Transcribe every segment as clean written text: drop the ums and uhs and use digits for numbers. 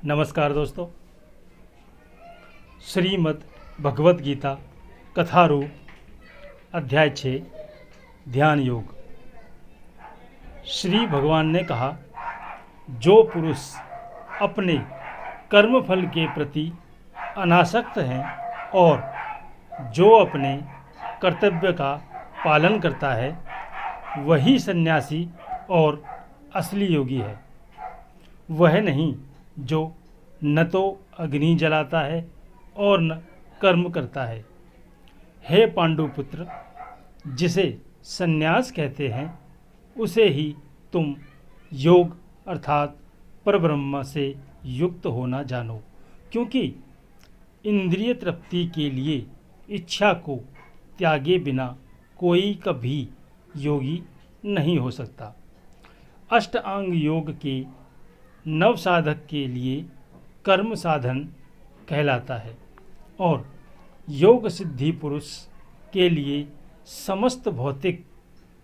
नमस्कार दोस्तों। श्रीमद् भगवत गीता कथारूप अध्याय 6 ध्यान योग। श्री भगवान ने कहा, जो पुरुष अपने कर्मफल के प्रति अनासक्त हैं और जो अपने कर्तव्य का पालन करता है, वही सन्यासी और असली योगी है। वह नहीं जो न तो अग्नि जलाता है और न कर्म करता है। हे पांडुपुत्र, जिसे सन्यास कहते हैं उसे ही तुम योग अर्थात परब्रह्म से युक्त होना जानो, क्योंकि इंद्रिय तृप्ति के लिए इच्छा को त्यागे बिना कोई कभी योगी नहीं हो सकता। अष्टांग योग के नव साधक के लिए कर्म साधन कहलाता है और योग सिद्धि पुरुष के लिए समस्त भौतिक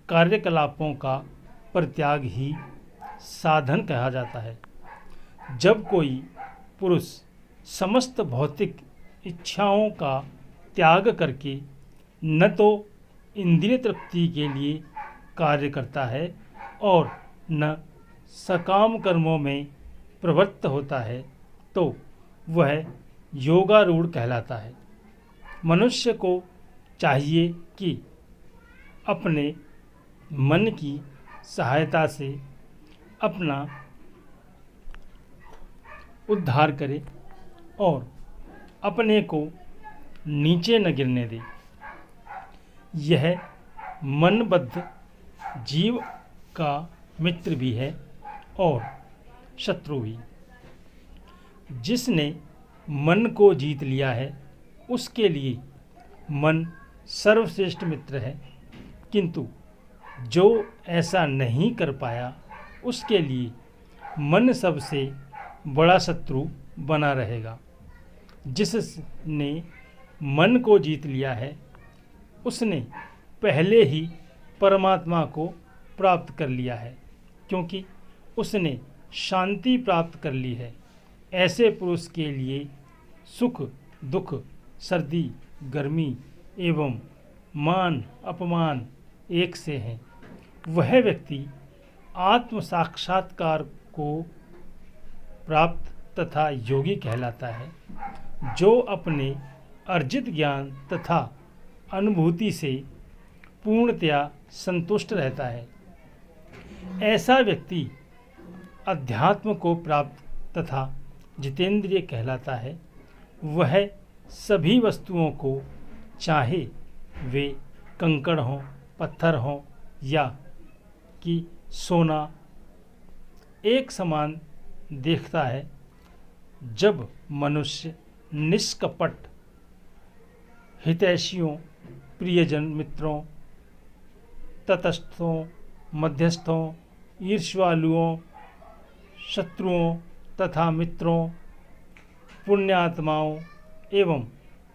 कार्यकलापों का परित्याग ही साधन कहा जाता है। जब कोई पुरुष समस्त भौतिक इच्छाओं का त्याग करके न तो इंद्रिय तृप्ति के लिए कार्य करता है और न सकाम कर्मों में प्रवृत्त होता है, तो वह योगारूढ़ कहलाता है। मनुष्य को चाहिए कि अपने मन की सहायता से अपना उद्धार करे और अपने को नीचे न गिरने दे। यह मनबद्ध जीव का मित्र भी है और शत्रु भी। जिसने मन को जीत लिया है उसके लिए मन सर्वश्रेष्ठ मित्र है, किंतु जो ऐसा नहीं कर पाया उसके लिए मन सबसे बड़ा शत्रु बना रहेगा। जिसने मन को जीत लिया है उसने पहले ही परमात्मा को प्राप्त कर लिया है, क्योंकि उसने शांति प्राप्त कर ली है। ऐसे पुरुष के लिए सुख दुख, सर्दी गर्मी एवं मान अपमान एक से हैं। वह व्यक्ति आत्म साक्षात्कार को प्राप्त तथा योगी कहलाता है, जो अपने अर्जित ज्ञान तथा अनुभूति से पूर्णतया संतुष्ट रहता है। ऐसा व्यक्ति अध्यात्म को प्राप्त तथा जितेंद्रिय कहलाता है। वह सभी वस्तुओं को, चाहे वे कंकड़ हों, पत्थर हों या कि सोना, एक समान देखता है। जब मनुष्य निष्कपट हितैषियों, प्रियजन मित्रों, तटस्थों, मध्यस्थों, ईर्ष्वालुओं, शत्रुओं तथा मित्रों, पुण्यात्माओं एवं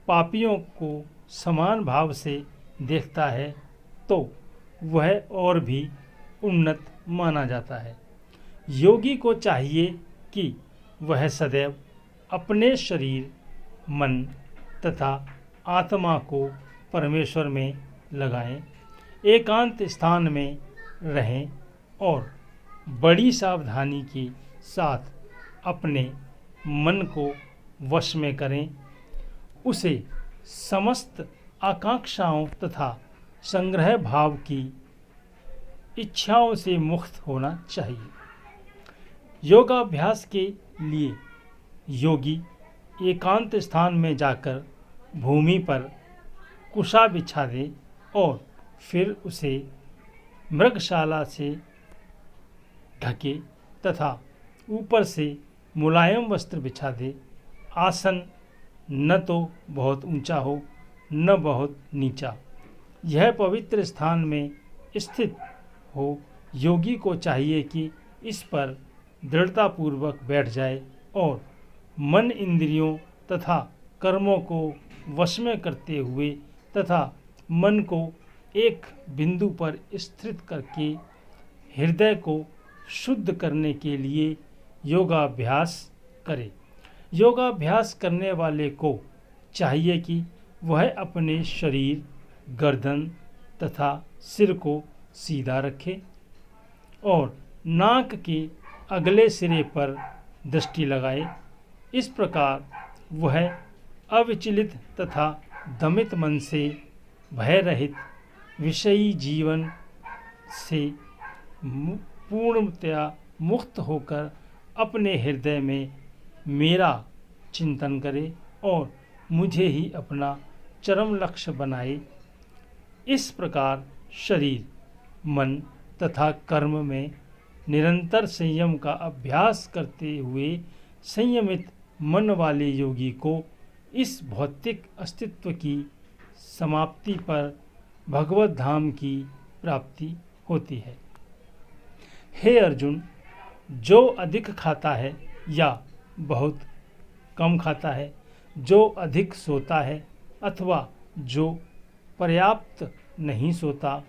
पापियों को समान भाव से देखता है, तो वह और भी उन्नत माना जाता है। योगी को चाहिए कि वह सदैव अपने शरीर, मन तथा आत्मा को परमेश्वर में लगाएं, एकांत स्थान में रहें और बड़ी सावधानी के साथ अपने मन को वश में करें। उसे समस्त आकांक्षाओं तथा संग्रह भाव की इच्छाओं से मुक्त होना चाहिए। योगाभ्यास के लिए योगी एकांत स्थान में जाकर भूमि पर कुशा बिछा दे और फिर उसे मृगशाला से ढके तथा ऊपर से मुलायम वस्त्र बिछा दे। आसन न तो बहुत ऊंचा हो न बहुत नीचा, यह पवित्र स्थान में स्थित हो। योगी को चाहिए कि इस पर दृढ़तापूर्वक बैठ जाए और मन, इंद्रियों तथा कर्मों को वश में करते हुए तथा मन को एक बिंदु पर स्थिर करके हृदय को शुद्ध करने के लिए योगाभ्यास करे। योगाभ्यास करने वाले को चाहिए कि वह अपने शरीर, गर्दन तथा सिर को सीधा रखे और नाक के अगले सिरे पर दृष्टि लगाए। इस प्रकार वह अविचलित तथा दमित मन से भय रहित विषयी जीवन से पूर्णतया मुक्त होकर अपने हृदय में मेरा चिंतन करे और मुझे ही अपना चरम लक्ष्य बनाए। इस प्रकार शरीर, मन तथा कर्म में निरंतर संयम का अभ्यास करते हुए संयमित मन वाले योगी को इस भौतिक अस्तित्व की समाप्ति पर भगवत धाम की प्राप्ति होती है। हे अर्जुन, जो अधिक खाता है या बहुत कम खाता है, जो अधिक सोता है अथवा जो पर्याप्त नहीं सोता,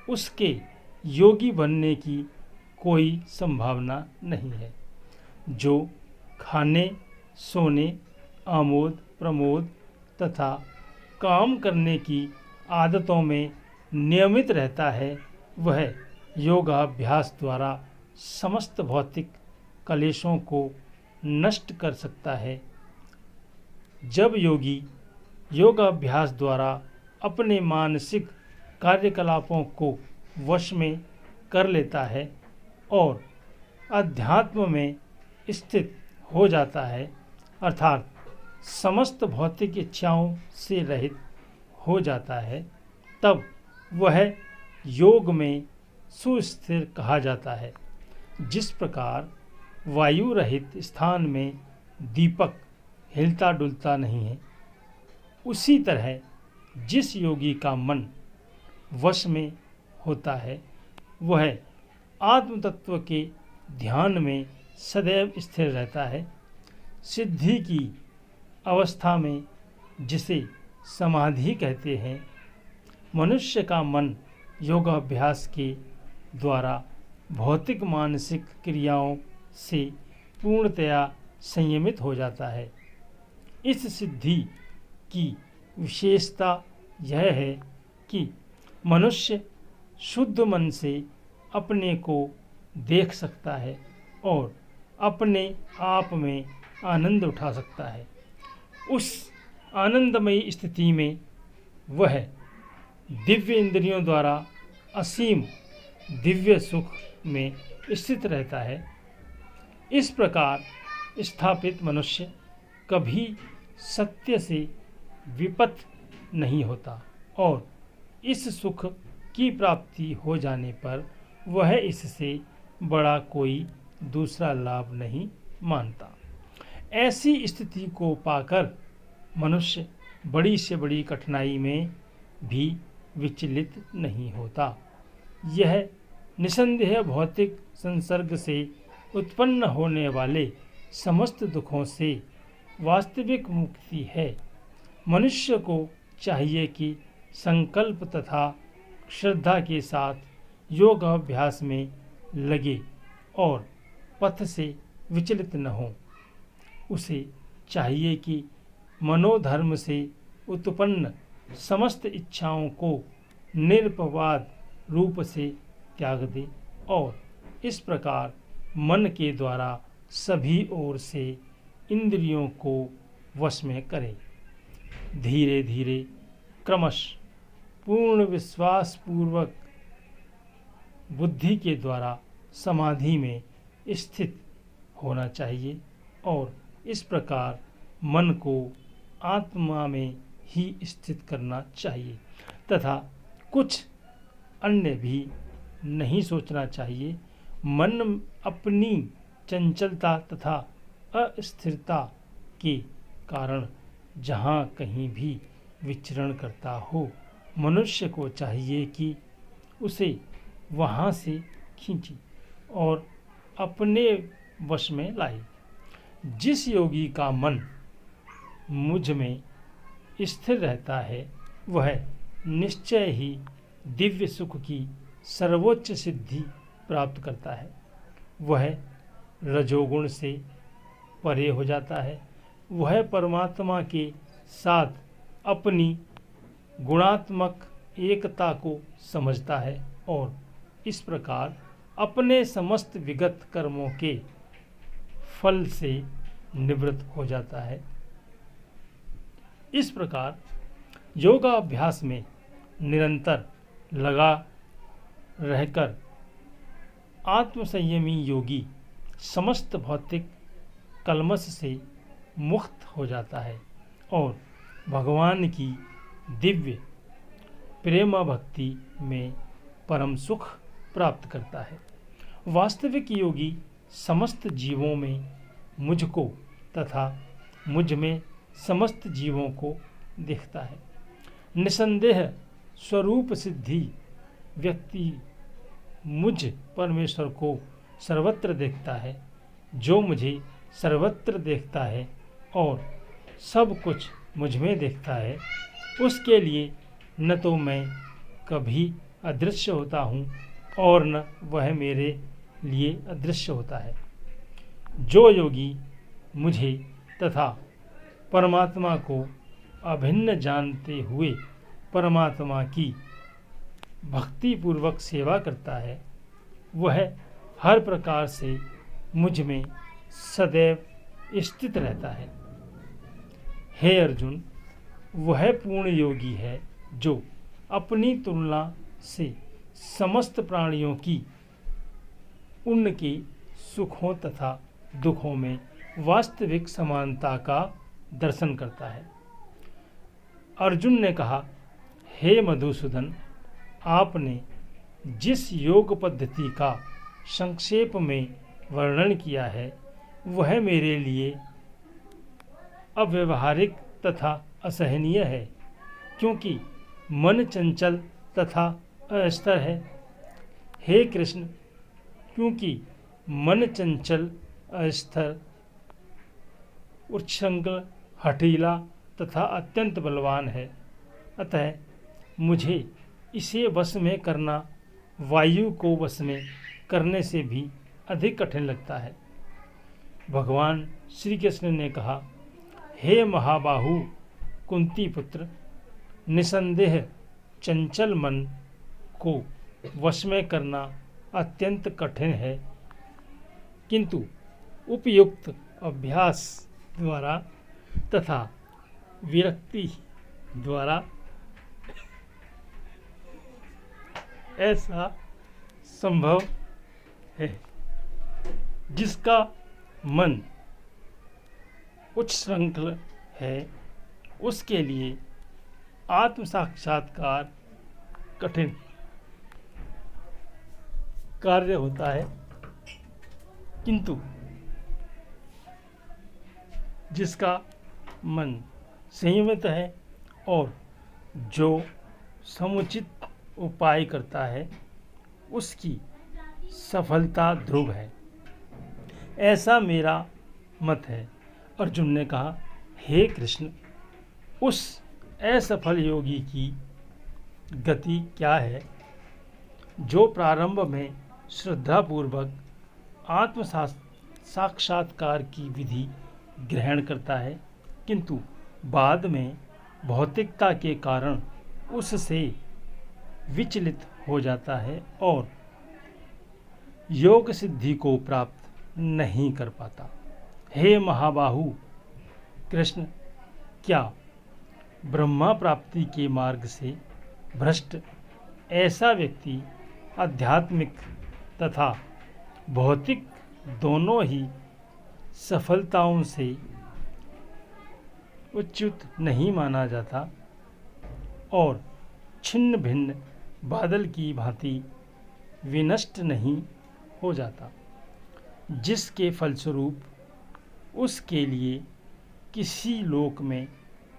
उसके योगी बनने की कोई संभावना नहीं है। जो खाने, सोने, आमोद प्रमोद तथा काम करने की आदतों में नियमित रहता है, वह योगाभ्यास द्वारा समस्त भौतिक कलेशों को नष्ट कर सकता है। जब योगी योगाभ्यास द्वारा अपने मानसिक कार्यकलापों को वश में कर लेता है और अध्यात्म में स्थित हो जाता है, अर्थात समस्त भौतिक इच्छाओं से रहित हो जाता है, तब वह योग में सुस्थिर कहा जाता है। जिस प्रकार वायु रहित स्थान में दीपक हिलता डुलता नहीं है, उसी तरह जिस योगी का मन वश में होता है, वह आत्म तत्व के ध्यान में सदैव स्थिर रहता है। सिद्धि की अवस्था में, जिसे समाधि कहते हैं, मनुष्य का मन योगाभ्यास के द्वारा भौतिक मानसिक क्रियाओं से पूर्णतया संयमित हो जाता है। इस सिद्धि की विशेषता यह है कि मनुष्य शुद्ध मन से अपने को देख सकता है और अपने आप में आनंद उठा सकता है। उस आनंदमयी स्थिति में वह दिव्य इंद्रियों द्वारा असीम दिव्य सुख में स्थित रहता है। इस प्रकार स्थापित मनुष्य कभी सत्य से विपत नहीं होता और इस सुख की प्राप्ति हो जाने पर वह इससे बड़ा कोई दूसरा लाभ नहीं मानता। ऐसी स्थिति को पाकर मनुष्य बड़ी से बड़ी कठिनाई में भी विचलित नहीं होता। यह निसंदेह भौतिक संसर्ग से उत्पन्न होने वाले समस्त दुखों से वास्तविक मुक्ति है। मनुष्य को चाहिए कि संकल्प तथा श्रद्धा के साथ योगाभ्यास में लगे और पथ से विचलित न हो। उसे चाहिए कि मनोधर्म से उत्पन्न समस्त इच्छाओं को निरपवाद रूप से त्याग दे और इस प्रकार मन के द्वारा सभी ओर से इंद्रियों को वश में करे। धीरे धीरे क्रमश पूर्ण विश्वास पूर्वक बुद्धि के द्वारा समाधि में स्थित होना चाहिए और इस प्रकार मन को आत्मा में ही स्थित करना चाहिए तथा कुछ अन्य भी नहीं सोचना चाहिए। मन अपनी चंचलता तथा अस्थिरता के कारण जहाँ कहीं भी विचरण करता हो, मनुष्य को चाहिए कि उसे वहाँ से खींचे और अपने वश में लाए। जिस योगी का मन मुझ में स्थिर रहता है, वह निश्चय ही दिव्य सुख की सर्वोच्च सिद्धि प्राप्त करता है। वह रजोगुण से परे हो जाता है। वह परमात्मा के साथ अपनी गुणात्मक एकता को समझता है और इस प्रकार अपने समस्त विगत कर्मों के फल से निवृत्त हो जाता है। इस प्रकार योगाभ्यास में निरंतर लगा रहकर आत्मसंयमी योगी समस्त भौतिक कलमश से मुक्त हो जाता है और भगवान की दिव्य प्रेम भक्ति में परम सुख प्राप्त करता है। वास्तविक योगी समस्त जीवों में मुझको तथा मुझ में समस्त जीवों को देखता है। निसंदेह स्वरूप सिद्धि व्यक्ति मुझ परमेश्वर को सर्वत्र देखता है। जो मुझे सर्वत्र देखता है और सब कुछ मुझ में देखता है, उसके लिए न तो मैं कभी अदृश्य होता हूँ और न वह मेरे लिए अदृश्य होता है। जो योगी मुझे तथा परमात्मा को अभिन्न जानते हुए परमात्मा की भक्ति पूर्वक सेवा करता है, वह हर प्रकार से मुझ में सदैव स्थित रहता है। हे अर्जुन, वह पूर्ण योगी है जो अपनी तुलना से समस्त प्राणियों की उनके सुखों तथा दुखों में वास्तविक समानता का दर्शन करता है। अर्जुन ने कहा, हे मधुसूदन, आपने जिस योग पद्धति का संक्षेप में वर्णन किया है वह मेरे लिए अव्यवहारिक तथा असहनीय है, क्योंकि मन चंचल तथा अस्थिर है। हे कृष्ण, क्योंकि मन चंचल, अस्थिर, उच्छृंखल, हठीला तथा अत्यंत बलवान है, अतः मुझे इसे वश में करना वायु को वश में करने से भी अधिक कठिन लगता है। भगवान श्री कृष्ण ने कहा, हे महाबाहु कुंती पुत्र, निसंदेह चंचल मन को वश में करना अत्यंत कठिन है, किंतु उपयुक्त अभ्यास द्वारा तथा विरक्ति द्वारा ऐसा संभव है। जिसका मन उच्च श्रृंखल है, उसके लिए आत्म साक्षात्कार कठिन कार्य होता है, किंतु जिसका मन संयमित है और जो समुचित उपाय करता है, उसकी सफलता ध्रुव है, ऐसा मेरा मत है। अर्जुन ने कहा, हे कृष्ण, उस असफल योगी की गति क्या है जो प्रारंभ में श्रद्धापूर्वक आत्म साक्षात्कार की विधि ग्रहण करता है, किंतु बाद में भौतिकता के कारण उससे विचलित हो जाता है और योग सिद्धि को प्राप्त नहीं कर पाता। हे महाबाहु कृष्ण, क्या ब्रह्मा प्राप्ति के मार्ग से भ्रष्ट ऐसा व्यक्ति आध्यात्मिक तथा भौतिक दोनों ही सफलताओं से उच्युत नहीं माना जाता और छिन्न भिन्न बादल की भांति विनष्ट नहीं हो जाता, जिसके फलस्वरूप उसके लिए किसी लोक में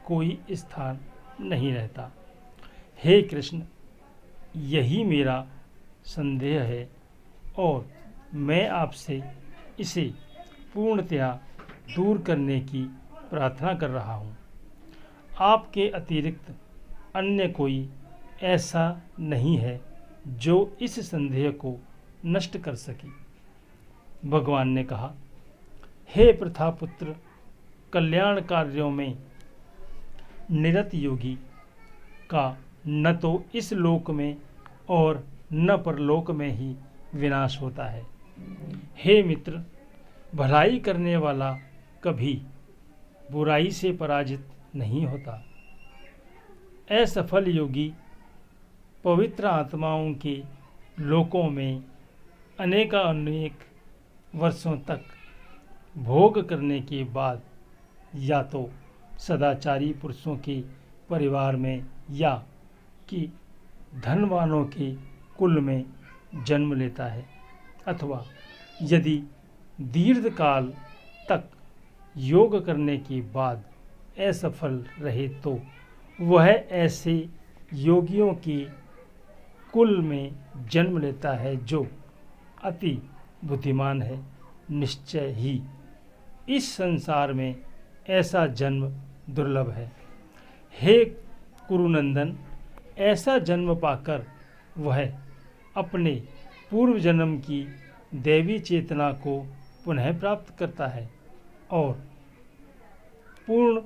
कोई स्थान नहीं रहता। हे कृष्ण, यही मेरा संदेह है और मैं आपसे इसे पूर्णतया दूर करने की प्रार्थना कर रहा हूँ। आपके अतिरिक्त अन्य कोई ऐसा नहीं है जो इस संदेह को नष्ट कर सके। भगवान ने कहा, हे प्रथापुत्र, कल्याण कार्यों में निरत योगी का न तो इस लोक में और न परलोक में ही विनाश होता है। हे मित्र, भलाई करने वाला कभी बुराई से पराजित नहीं होता। असफल योगी पवित्र आत्माओं के लोकों में अनेक वर्षों तक भोग करने के बाद या तो सदाचारी पुरुषों के परिवार में या कि धनवानों के कुल में जन्म लेता है, अथवा यदि दीर्घकाल तक योग करने के बाद असफल रहे तो वह ऐसे योगियों के कुल में जन्म लेता है जो अति बुद्धिमान है। निश्चय ही इस संसार में ऐसा जन्म दुर्लभ है। हे कुरुनंदन, ऐसा जन्म पाकर वह अपने पूर्व जन्म की दैवी चेतना को पुनः प्राप्त करता है और पूर्ण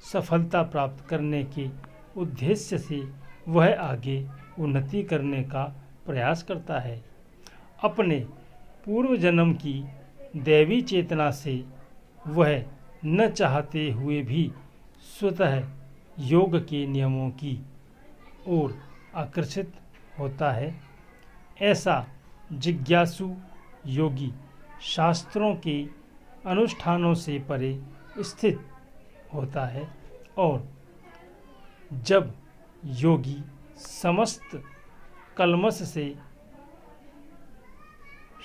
सफलता प्राप्त करने के उद्देश्य से वह आगे उन्नति करने का प्रयास करता है। अपने पूर्व जन्म की दैवी चेतना से वह न चाहते हुए भी स्वतः योग के नियमों की ओर आकर्षित होता है। ऐसा जिज्ञासु योगी शास्त्रों के अनुष्ठानों से परे स्थित होता है और जब योगी समस्त कल्मश से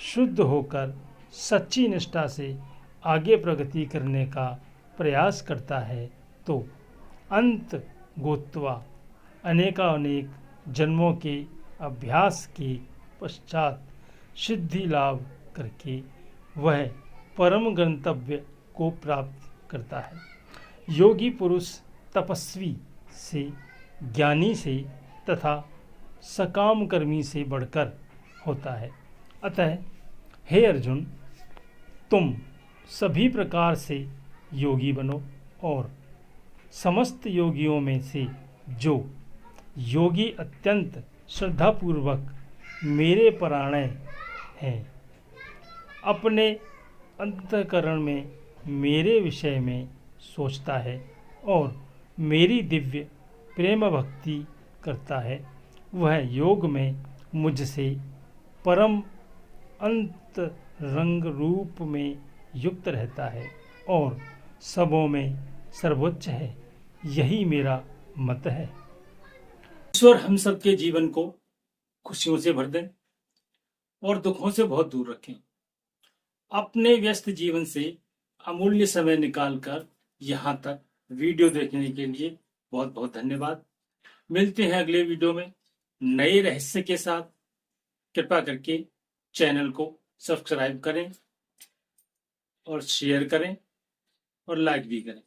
शुद्ध होकर सच्ची निष्ठा से आगे प्रगति करने का प्रयास करता है तो अंत गोत्वा अनेक जन्मों के अभ्यास के पश्चात सिद्धि लाभ करके वह परम गंतव्य को प्राप्त करता है। योगी पुरुष तपस्वी से, ज्ञानी से तथा सकाम कर्मी से बढ़कर होता है। अतः हे अर्जुन, तुम सभी प्रकार से योगी बनो और समस्त योगियों में से जो योगी अत्यंत श्रद्धापूर्वक मेरे परायण हैं, अपने अंतःकरण में मेरे विषय में सोचता है और मेरी दिव्य प्रेम भक्ति करता है, वह योग में मुझसे परम अंतरंग रूप में युक्त रहता है और सबों में सर्वोच्च है। यही मेरा मत है। ईश्वर हम सबके जीवन को खुशियों से भर दें और दुखों से बहुत दूर रखें। अपने व्यस्त जीवन से अमूल्य समय निकालकर यहाँ तक वीडियो देखने के लिए बहुत बहुत धन्यवाद। मिलते हैं अगले वीडियो में नए रहस्य के साथ। कृपा करके चैनल को सब्सक्राइब करें और शेयर करें और लाइक भी करें।